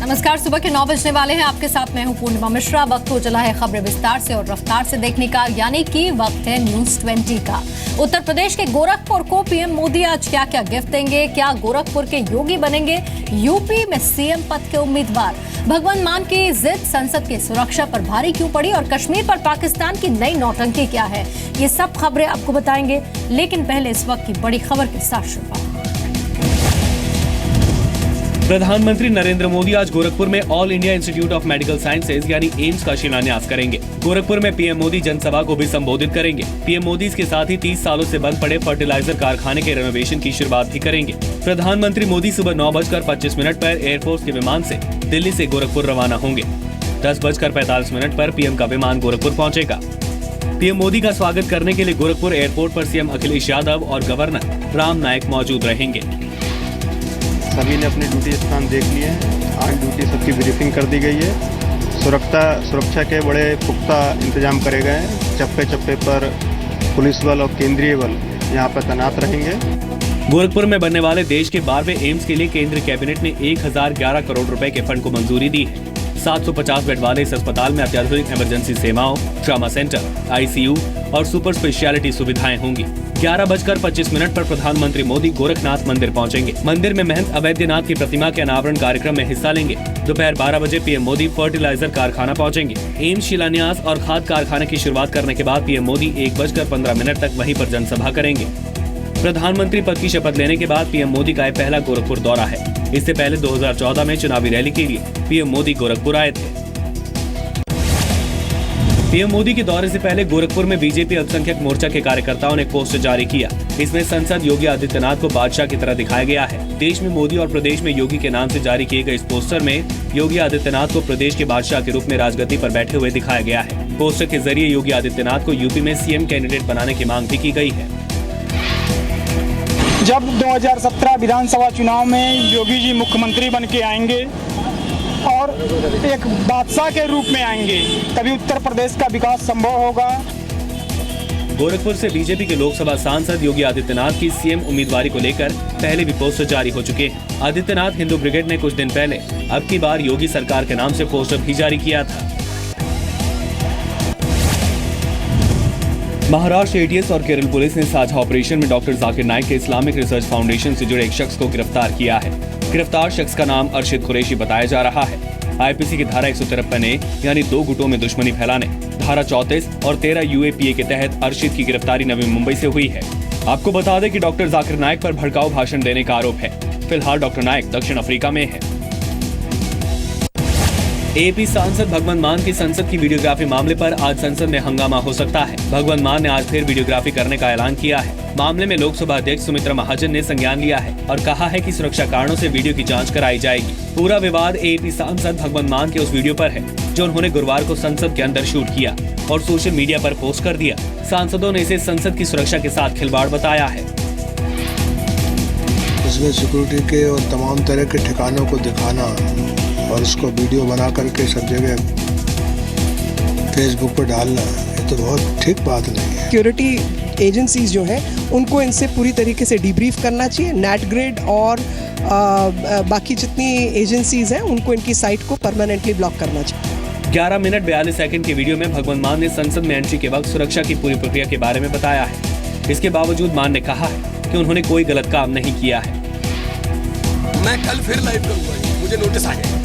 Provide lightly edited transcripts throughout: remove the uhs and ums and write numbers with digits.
नमस्कार, सुबह के 9 बजने वाले हैं। आपके साथ मैं हूं पूर्णिमा मिश्रा। वक्त हो चला है खबरें विस्तार से और रफ्तार से देखने का, यानी कि वक्त है न्यूज 20 का। उत्तर प्रदेश के गोरखपुर को पीएम मोदी आज क्या क्या गिफ्ट देंगे? क्या गोरखपुर के योगी बनेंगे यूपी में सीएम पद के उम्मीदवार? भगवंत मान की जिद संसद की सुरक्षा पर भारी क्यों पड़ी और कश्मीर पर पाकिस्तान की नई नौटंकी क्या है? ये सब खबरें आपको बताएंगे, लेकिन पहले इस वक्त की बड़ी खबर के साथ शुरुआत। प्रधानमंत्री नरेंद्र मोदी आज गोरखपुर में all India institute of medical sciences यानी एम्स का शिलान्यास करेंगे। गोरखपुर में पीएम मोदी जनसभा को भी संबोधित करेंगे। पीएम मोदी इसके साथ ही 30 सालों से बंद पड़े फर्टिलाइजर कारखाने के रेनोवेशन की शुरुआत भी करेंगे। प्रधानमंत्री मोदी सुबह 9:25 पर एयरफोर्स के विमान से दिल्ली से गोरखपुर रवाना होंगे। 10:45 पर पीएम का विमान गोरखपुर पहुँचेगा। पीएम मोदी का स्वागत करने के लिए गोरखपुर एयरपोर्ट पर सीएम अखिलेश यादव और गवर्नर राम नाईक मौजूद रहेंगे। सभी ने अपने ड्यूटी स्थान देख लिए हैं। आज ड्यूटी सबकी ब्रीफिंग कर दी गई है। सुरक्षा के बड़े पुख्ता इंतजाम करे गए हैं। चप्पे चप्पे पर पुलिस बल और केंद्रीय बल यहाँ पर तैनात रहेंगे। गोरखपुर में बनने वाले देश के 12वें एम्स के लिए केंद्रीय कैबिनेट ने 1011 करोड़ रुपए के फंड को मंजूरी दी है। 750 बेड वाले इस अस्पताल में अत्याधुनिक इमरजेंसी सेवाओं, ट्रॉमा सेंटर, आईसीयू और सुपर स्पेशलिटी सुविधाएं होंगी। 11:25 पर प्रधानमंत्री मोदी गोरखनाथ मंदिर पहुंचेंगे। मंदिर में महंत अवैधनाथ की प्रतिमा के अनावरण कार्यक्रम में हिस्सा लेंगे। दोपहर 12 बजे पीएम मोदी फर्टिलाइजर कारखाना पहुंचेंगे। एम्स शिलान्यास और खाद कारखाने की शुरुआत करने के बाद पीएम मोदी 1:15 तक वहीं पर जनसभा करेंगे। प्रधानमंत्री पद की शपथ लेने के बाद पीएम मोदी का यह पहला गोरखपुर दौरा है। इससे पहले 2014 में चुनावी रैली के लिए पीएम मोदी गोरखपुर आए थे। पीएम मोदी के दौरे से पहले गोरखपुर में बीजेपी अल्पसंख्यक मोर्चा के कार्यकर्ताओं ने एक पोस्टर जारी किया। इसमें सांसद योगी आदित्यनाथ को बादशाह की तरह दिखाया गया है। देश में मोदी और प्रदेश में योगी के नाम से जारी किए गए इस पोस्टर में योगी आदित्यनाथ को प्रदेश के बादशाह के रूप में राजगद्दी पर बैठे हुए दिखाया गया है। पोस्टर के जरिए योगी आदित्यनाथ को यूपी में सीएम कैंडिडेट बनाने की मांग भी की गई है। जब 2017 विधानसभा चुनाव में योगी जी मुख्यमंत्री बन के आएंगे और एक बादशाह के रूप में आएंगे, तभी उत्तर प्रदेश का विकास संभव होगा। गोरखपुर से बीजेपी के लोकसभा सांसद योगी आदित्यनाथ की सीएम उम्मीदवारी को लेकर पहले भी पोस्टर जारी हो चुके हैं। आदित्यनाथ हिंदू ब्रिगेड ने कुछ दिन पहले अब की बार योगी सरकार के नाम से पोस्टर भी जारी किया था। महाराष्ट्र एटीएस और केरल पुलिस ने साझा ऑपरेशन में डॉक्टर जाकिर नाइक के इस्लामिक रिसर्च फाउंडेशन से जुड़े एक शख्स को गिरफ्तार किया है। गिरफ्तार शख्स का नाम अर्शिद कुरैशी बताया जा रहा है। आईपीसी की धारा 153 यानी 2 गुटों में दुश्मनी फैलाने, धारा 34 और 13 यूएपीए के तहत अर्शिद की गिरफ्तारी नवी मुंबई से हुई है। आपको बता दें कि डॉक्टर जाकिर नाइक पर भड़काऊ भाषण देने का आरोप है। फिलहाल डॉक्टर नाइक दक्षिण अफ्रीका में है। एपी सांसद भगवंत मान की संसद की वीडियोग्राफी मामले पर आज संसद में हंगामा हो सकता है। भगवंत मान ने आज फिर वीडियोग्राफी करने का ऐलान किया है। मामले में लोकसभा अध्यक्ष सुमित्रा महाजन ने संज्ञान लिया है और कहा है कि सुरक्षा कारणों से वीडियो की जांच कराई जाएगी। पूरा विवाद एपी सांसद भगवंत मान के उस वीडियो पर है जो उन्होंने गुरुवार को संसद के अंदर शूट किया और सोशल मीडिया पर पोस्ट कर दिया। सांसदों ने इसे संसद की सुरक्षा के साथ खिलवाड़ बताया है। इसमें सिक्योरिटी के और तमाम तरह के ठिकानों को दिखाना और उसको वीडियो बना करके सब जगह फेसबुक पर डालना, ये तो बहुत ठीक बात नहीं है। सिक्योरिटी एजेंसीज जो हैं उनको इनसे पूरी तरीके से डीब्रीफ करना चाहिए। नेटग्रिड और बाकी जितनी एजेंसीज हैं उनको इनकी साइट को परमानेंटली ब्लॉक करना चाहिए। 11 मिनट 42 सेकंड के वीडियो में भगवंत मान ने संसद में एंट्री के वक्त सुरक्षा की पूरी प्रक्रिया के बारे में बताया है। इसके बावजूद मान ने कहा है कि उन्होंने कोई गलत काम नहीं किया है। मैं कल फिर लाइव करूंगा, मुझे नोटिस आ गया।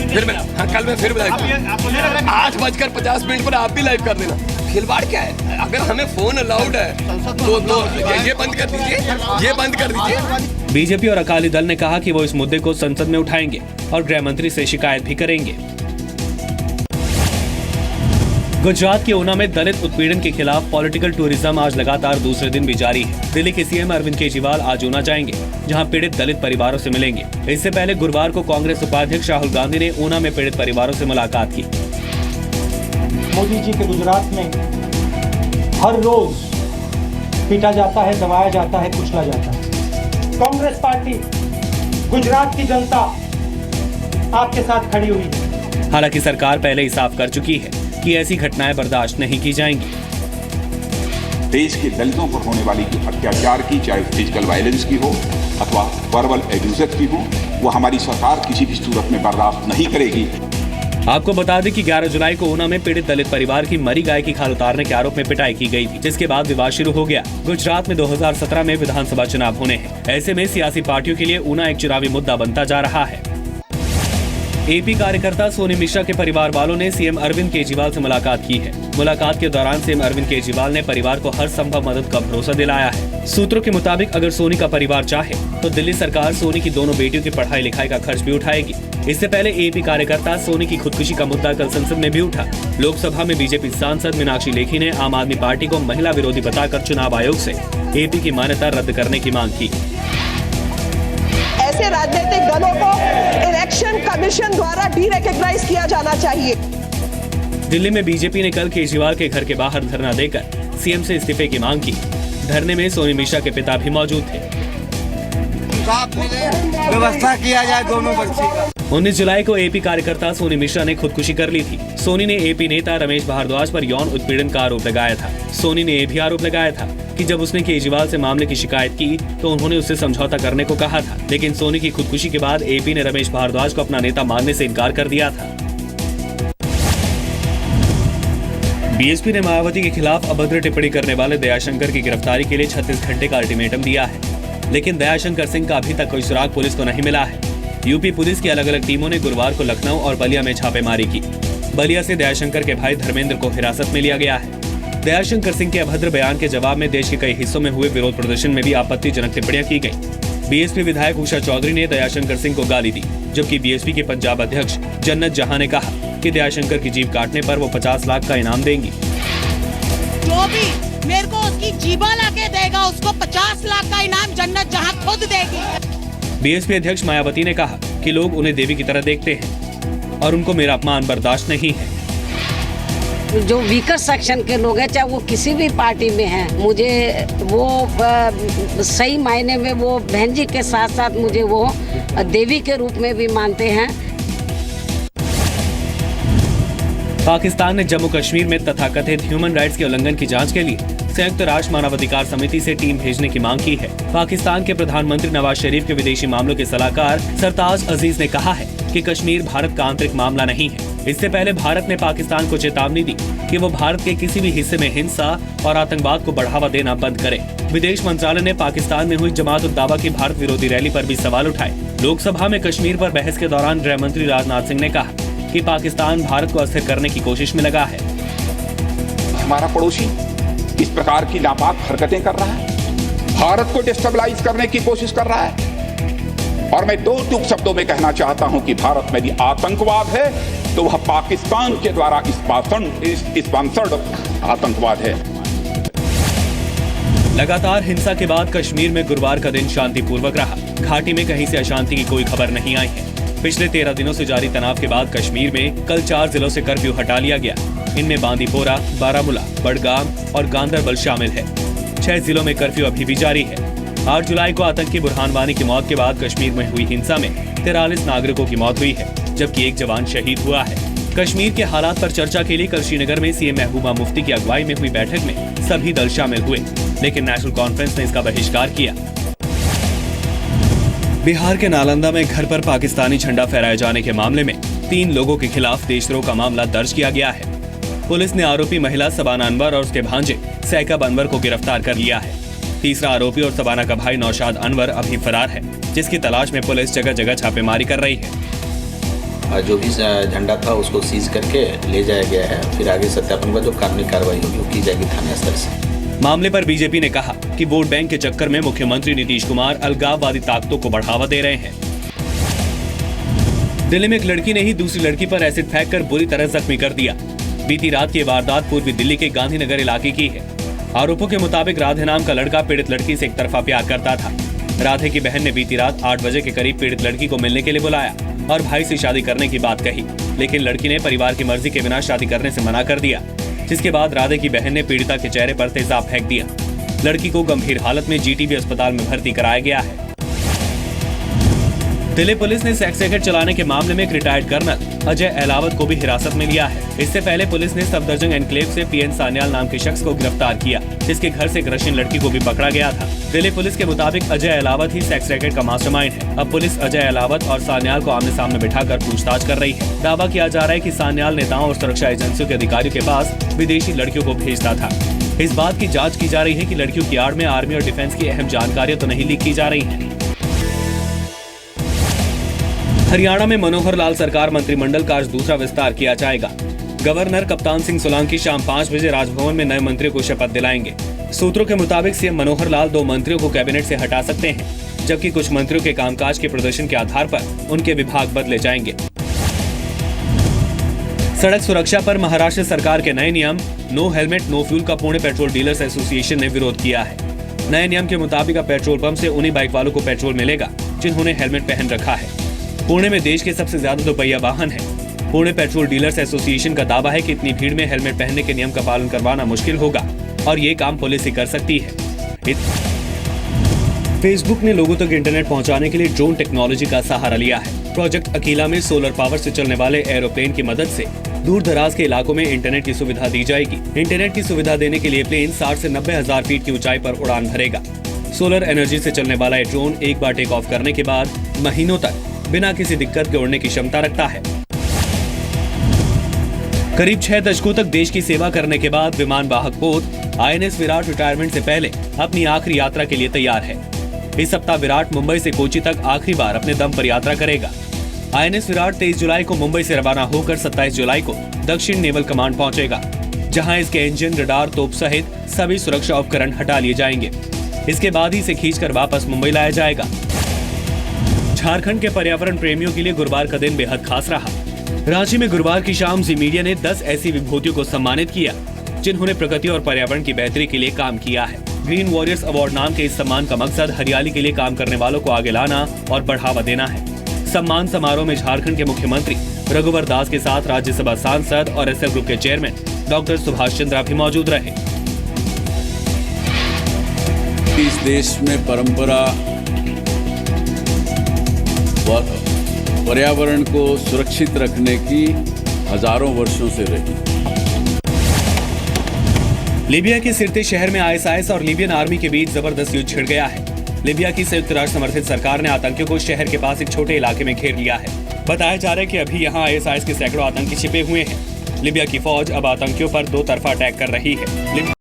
फिर मैं कल मैं फिर लाइव 8:50 पर आप भी लाइव कर देना। खिलवाड़ क्या है? अगर हमें फोन अलाउड है तो ये बंद कर दीजिए, ये बंद कर दीजिए। बीजेपी और अकाली दल ने कहा कि वो इस मुद्दे को संसद में उठाएंगे और गृह मंत्री से शिकायत भी करेंगे। गुजरात के ऊना में दलित उत्पीड़न के खिलाफ पॉलिटिकल टूरिज्म आज लगातार दूसरे दिन भी जारी है। दिल्ली के सीएम अरविंद केजरीवाल आज ऊना जाएंगे, जहां पीड़ित दलित परिवारों से मिलेंगे। इससे पहले गुरुवार को कांग्रेस उपाध्यक्ष राहुल गांधी ने ऊना में पीड़ित परिवारों से मुलाकात की। मोदी जी के गुजरात में हर रोज पीटा जाता है, दबाया जाता है, कुचला जाता है। कांग्रेस पार्टी, गुजरात की जनता आपके साथ खड़ी हुई है। हालांकि सरकार पहले ही साफ कर चुकी है कि ऐसी घटनाएं बर्दाश्त नहीं की जाएंगी। देश के दलितों पर होने वाली अत्याचार की, चाहे फिजिकल वायलेंस की हो अथवा वर्बल एब्यूज की हो, वो हमारी सरकार किसी भी सूरत में बर्दाश्त नहीं करेगी। आपको बता दें कि 11 जुलाई को ऊना में पीड़ित दलित परिवार की मरी गाय की खाल उतारने के आरोप में पिटाई की गई थी, जिसके बाद विवाद शुरू हो गया। गुजरात में 2017 में विधानसभा चुनाव होने हैं। ऐसे में सियासी पार्टियों के लिए ऊना एक चुनावी मुद्दा बनता जा रहा है। एपी कार्यकर्ता सोनी मिश्रा के परिवार वालों ने सीएम अरविंद केजरीवाल से मुलाकात की है। मुलाकात के दौरान सीएम अरविंद केजरीवाल ने परिवार को हर संभव मदद का भरोसा दिलाया है। सूत्रों के मुताबिक अगर सोनी का परिवार चाहे तो दिल्ली सरकार सोनी की दोनों बेटियों की पढ़ाई लिखाई का खर्च भी उठाएगी। इससे पहले एपी कार्यकर्ता सोनी की खुदकुशी का मुद्दा कल संसद में भी उठा। लोकसभा में बीजेपी सांसद मीनाक्षी लेखी ने आम आदमी पार्टी को महिला विरोधी बताकर चुनाव आयोग से एपी की मान्यता रद्द करने की मांग की। ऐसे राजनीतिक दलों को इलेक्शन कमीशन द्वारा डीरेकग्नाइज किया जाना चाहिए। दिल्ली में बीजेपी ने कल केजरीवाल के घर के बाहर धरना देकर सीएम से इस्तीफे की मांग की। धरने में सोनी मिश्रा के पिता भी मौजूद थे। व्यवस्था किया जाए दोनों बच्चे का। 19 जुलाई को एपी कार्यकर्ता सोनी मिश्रा ने खुदकुशी कर ली थी। सोनी ने एपी नेता रमेश भारद्वाज पर यौन उत्पीड़न का आरोप लगाया था। सोनी ने यह भी आरोप लगाया था कि जब उसने केजरीवाल से मामले की शिकायत की तो उन्होंने उससे समझौता करने को कहा था, लेकिन सोनी की खुदकुशी के बाद एपी ने रमेश भारद्वाज को अपना नेता मानने से इनकार कर दिया था। बीएसपी ने मायावती के खिलाफ अभद्र टिप्पणी करने वाले दयाशंकर की गिरफ्तारी के लिए 36 घंटे का अल्टीमेटम दिया है, लेकिन दयाशंकर सिंह का अभी तक कोई सुराग पुलिस को नहीं मिला है। यूपी पुलिस की अलग अलग टीमों ने गुरुवार को लखनऊ और बलिया में छापेमारी की। बलिया से दयाशंकर के भाई धर्मेंद्र को हिरासत में लिया गया है। दयाशंकर सिंह के अभद्र बयान के जवाब में देश के कई हिस्सों में हुए विरोध प्रदर्शन में भी आपत्तिजनक टिप्पणियां की गई। बीएसपी विधायक उषा चौधरी ने दयाशंकर सिंह को गाली दी, जबकि बीएसपी के पंजाब अध्यक्ष जन्नत जहां ने कहा कि दयाशंकर की जीभ काटने पर वो 50 लाख का इनाम देंगी। जो भी मेरे को उसकी जीभा लाके देगा उसको 50 लाख का इनाम जन्नत जहां खुद देगी। बीएसपी अध्यक्ष मायावती ने कहा कि लोग उन्हें देवी की तरह देखते हैं और उनको मेरा अपमान बर्दाश्त नहीं है। जो वीकर सेक्शन के लोग हैं, चाहे वो किसी भी पार्टी में हैं, मुझे वो सही मायने में वो बहन जी के साथ साथ मुझे वो देवी के रूप में भी मानते हैं। पाकिस्तान ने जम्मू कश्मीर में तथाकथित ह्यूमन राइट्स के उल्लंघन की जांच के लिए संयुक्त राष्ट्र मानवाधिकार समिति से टीम भेजने की मांग की है। पाकिस्तान के प्रधानमंत्री नवाज शरीफ के विदेशी मामलों के सलाहकार सरताज अजीज ने कहा है कि कश्मीर भारत का आंतरिक मामला नहीं है। इससे पहले भारत ने पाकिस्तान को चेतावनी दी कि वो भारत के किसी भी हिस्से में हिंसा और आतंकवाद को बढ़ावा देना बंद करे। विदेश मंत्रालय ने पाकिस्तान में हुई जमात-उद-दावा की भारत विरोधी रैली पर भी सवाल उठाए। लोकसभा में कश्मीर पर बहस के दौरान गृह मंत्री राजनाथ सिंह ने कहा कि पाकिस्तान भारत को अस्थिर करने की कोशिश में लगा है। हमारा पड़ोसी इस प्रकार की नापाक हरकतें कर रहा है, भारत को डिस्टेबलाइज करने की कोशिश कर रहा है। और मैं दो टूक शब्दों में कहना चाहता हूं कि भारत में यदि आतंकवाद है तो वह पाकिस्तान के द्वारा स्पॉन्सर्ड आतंकवाद है। लगातार हिंसा के बाद कश्मीर में गुरुवार का दिन शांतिपूर्वक रहा। घाटी में कहीं से अशांति की कोई खबर नहीं आई है। पिछले 13 दिनों से जारी तनाव के बाद कश्मीर में कल 4 जिलों से कर्फ्यू हटा लिया गया। इनमें बांदीपोरा, बारामूला, बडगाम और गांदरबल शामिल है। 6 जिलों में कर्फ्यू अभी भी जारी है। 8 जुलाई को आतंकी बुरहान वानी की मौत के बाद कश्मीर में हुई हिंसा में 43 नागरिकों की मौत हुई है, जबकि 1 जवान शहीद हुआ है। कश्मीर के हालात पर चर्चा के लिए कल श्रीनगर में सीएम महबूबा मुफ्ती की अगुवाई में हुई बैठक में सभी दल शामिल हुए, लेकिन नेशनल कॉन्फ्रेंस ने इसका बहिष्कार किया। बिहार के नालंदा में घर पर पाकिस्तानी झंडा फहराए जाने के मामले में 3 लोगों के खिलाफ देशद्रोह का मामला दर्ज किया गया है। पुलिस ने आरोपी महिला सबाना अनवर और उसके भांजे सैकब अनवर को गिरफ्तार कर लिया है। तीसरा आरोपी और सबाना का भाई नौशाद अनवर अभी फरार है, जिसकी तलाश में पुलिस जगह जगह छापेमारी कर रही है। जो भी झंडा था उसको सीज करके ले जाया गया है, फिर आगे सत्यापन का जो कानूनी कार्रवाई होगी वो की जाएगी थाना स्तर से। मामले पर बीजेपी ने कहा कि वोट बैंक के चक्कर में मुख्यमंत्री नीतीश कुमार अलगाववादी ताकतों को बढ़ावा दे रहे हैं। दिल्ली में एक लड़की ने ही दूसरी लड़की पर एसिड फेंककर बुरी तरह जख्मी कर दिया। बीती रात की वारदात पूर्वी दिल्ली के गांधीनगर इलाके की है। आरोपों के मुताबिक राधे नाम का लड़का पीड़ित लड़की से एक तरफा प्यार करता था। राधे की बहन ने बीती रात 8 बजे के करीब पीड़ित लड़की को मिलने के लिए बुलाया और भाई से शादी करने की बात कही, लेकिन लड़की ने परिवार की मर्जी के बिना शादी करने से मना कर दिया, जिसके बाद राधे की बहन ने पीड़िता के चेहरे पर तेजाब फेंक दिया। लड़की को गंभीर हालत में जीटीबी अस्पताल में भर्ती कराया गया है। दिल्ली पुलिस ने सेक्स रैकेट चलाने के मामले में एक रिटायर्ड कर्नल अजय अहलावत को भी हिरासत में लिया है। इससे पहले पुलिस ने सफदरजंग एनक्लेव से पीएन सान्याल नाम के शख्स को गिरफ्तार किया, जिसके घर से एक रशियन लड़की को भी पकड़ा गया था। दिल्ली पुलिस के मुताबिक अजय अहलावत ही सेक्स रैकेट का मास्टरमाइंड है। अब पुलिस अजय अहलावत और सान्याल को आमने सामने बिठाकर पूछताछ कर रही है। दावा किया जा रहा है कि सान्याल नेताओं और सुरक्षा एजेंसियों के अधिकारियों के पास विदेशी लड़कियों को भेजता था। इस बात की जांच की जा रही है कि लड़कियों की आड़ में आर्मी और डिफेंस की अहम जानकारियां तो नहीं लीक की जा रही हैं। हरियाणा में मनोहर लाल सरकार मंत्रिमंडल का आज दूसरा विस्तार किया जाएगा। गवर्नर कप्तान सिंह सोलंकी शाम 5 बजे राजभवन में नए मंत्रियों को शपथ दिलाएंगे। सूत्रों के मुताबिक सीएम मनोहर लाल 2 मंत्रियों को कैबिनेट से हटा सकते हैं, जबकि कुछ मंत्रियों के कामकाज के प्रदर्शन के आधार पर उनके विभाग बदले जाएंगे। सड़क सुरक्षा पर महाराष्ट्र सरकार के नए नियम नो हेलमेट नो फ्यूल का पुणे पेट्रोल डीलर्स एसोसिएशन ने विरोध किया है। नए नियम के मुताबिक अब पेट्रोल पंप से उन्हीं बाइक वालों को पेट्रोल मिलेगा जिन्होंने हेलमेट पहन रखा है। पुणे में देश के सबसे ज्यादा दोपहिया वाहन है। पुणे पेट्रोल डीलर्स एसोसिएशन का दावा है कि इतनी भीड़ में हेलमेट पहनने के नियम का पालन करवाना मुश्किल होगा और ये काम पुलिस ही कर सकती है। फेसबुक ने लोगों तक इंटरनेट पहुंचाने के लिए ड्रोन टेक्नोलॉजी का सहारा लिया है। प्रोजेक्ट अकीला में सोलर पावर से चलने वाले एरोप्लेन की मदद से दूर दराज के इलाकों में इंटरनेट की सुविधा दी जाएगी। इंटरनेट की सुविधा देने के लिए प्लेन 60 से 90 हजार फीट की ऊंचाई पर उड़ान भरेगा। सोलर एनर्जी से चलने वाला ये ड्रोन एक बार टेक ऑफ करने के बाद महीनों तक बिना किसी दिक्कत के उड़ने की क्षमता रखता है। करीब 6 दशकों तक देश की सेवा करने के बाद विमान वाहक पोत आईएनएस विराट रिटायरमेंट से पहले अपनी आखिरी यात्रा के लिए तैयार है। इस सप्ताह विराट मुंबई से कोची तक आखिरी बार अपने दम पर यात्रा करेगा। आईएनएस विराट 23 जुलाई को मुंबई से रवाना होकर 27 जुलाई को दक्षिण नेवल कमांड पहुंचेगा, जहां इसके इंजन, रडार, तोप सहित सभी सुरक्षा उपकरण हटा लिए जाएंगे। इसके बाद ही इसे खींचकर वापस मुंबई लाया जाएगा। झारखंड के पर्यावरण प्रेमियों के लिए गुरुवार का दिन बेहद खास रहा। रांची में गुरुवार की शाम जी मीडिया ने 10 ऐसी विभूतियों को सम्मानित किया जिन्होंने प्रकृति और पर्यावरण की बेहतरी के लिए काम किया है। ग्रीन वॉरियर्स अवार्ड नाम के इस सम्मान का मकसद हरियाली के लिए काम करने वालों को आगे लाना और बढ़ावा देना है। सम्मान समारोह में झारखंड के मुख्यमंत्री रघुवर दास के साथ राज्यसभा सांसद और एसएल ग्रुप के चेयरमैन डॉक्टर सुभाष चंद्रा भी मौजूद रहे। इस देश में परंपरा पर्यावरण को सुरक्षित रखने की हजारों वर्षों से रही। लीबिया के सिरते शहर में आईएसआईएस और लीबियन आर्मी के बीच जबरदस्त युद्ध छिड़ गया है। लीबिया की संयुक्त राष्ट्र समर्थित सरकार ने आतंकियों को शहर के पास एक छोटे इलाके में घेर लिया है। बताया जा रहा है कि अभी यहां आईएसआईएस के सैकड़ों आतंकी छिपे हुए हैं। लीबिया की फौज अब आतंकियों पर 2 तरफा अटैक कर रही है।